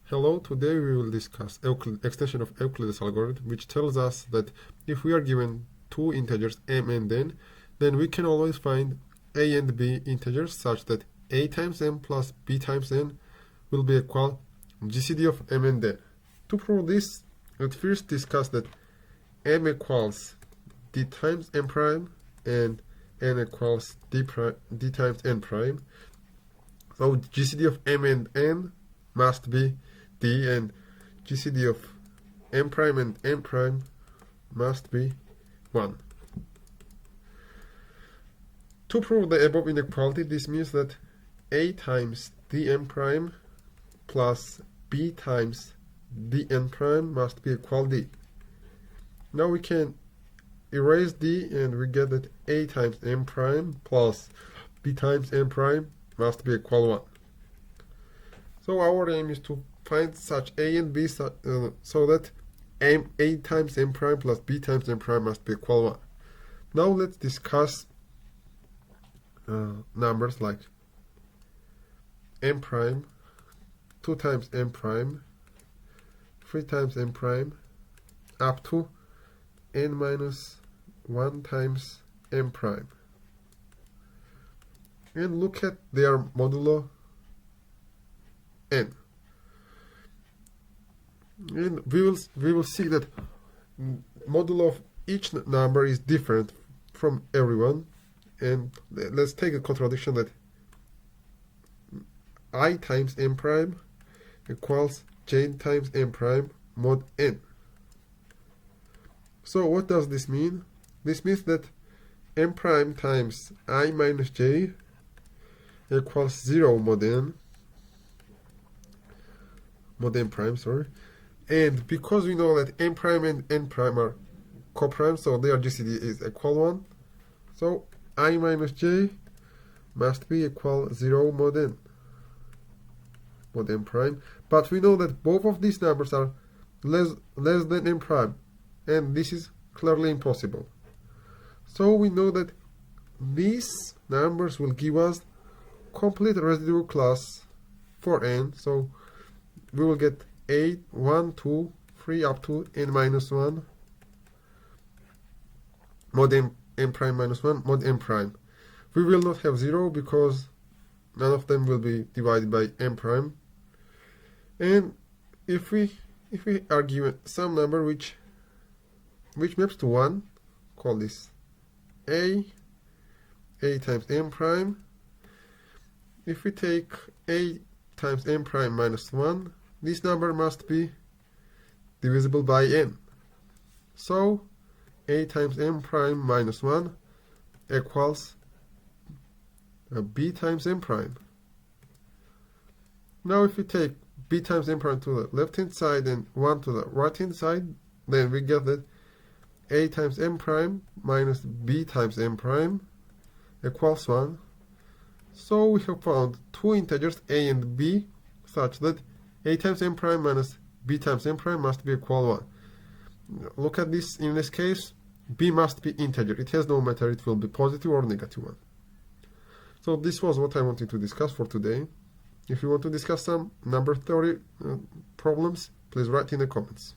Hello, today we will discuss extension of Euclid's algorithm, which tells us that if we are given two integers m and n, then we can always find a and b integers such that a times m plus b times n will be equal GCD of m and n. To prove this, let's first discuss that m equals d times m prime and n equals d times n prime. So GCD of m and n must be d, and GCD of m prime and n prime must be 1. To prove the above inequality, this means that a times dm prime plus b times dn prime must be equal d. Now we can erase d and we get that a times m prime plus b times n prime must be equal 1. So our aim is to find such a and b so that a times m prime plus b times m prime must be equal 1. Now let's discuss numbers like m prime, 2 times m prime, 3 times m prime, up to n minus 1 times m prime. And look at their modulo n. And we will see that modulo of each number is different from everyone. And let's take a contradiction that I times m prime equals j times m prime mod n. So what does this mean? This means that m prime times I minus j equals 0 mod n prime, and because we know that m prime and n prime are coprime, so their GCD is equal 1, so I minus j must be equal 0 mod n prime. But we know that both of these numbers are less than n prime, and this is clearly impossible. So we know that these numbers will give us complete residual class for n. So we will get 8, 1, 2, 3 up to n minus 1 mod n prime minus 1 mod n prime. We will not have 0 because none of them will be divided by n prime. And if we are given some number which maps to 1, call this a times n prime. If we take a times n prime minus 1, this number must be divisible by n. So a times n prime minus 1 equals b times n prime. Now if we take b times n prime to the left hand side and 1 to the right hand side, then we get that a times n prime minus b times n prime equals 1. So we have found two integers a and b such that a times n prime minus b times n prime must be equal 1. Look at this. In this case, b must be integer. It has no matter, it will be positive or negative 1. So this was what I wanted to discuss for today. If you want to discuss some number theory problems, please write in the comments.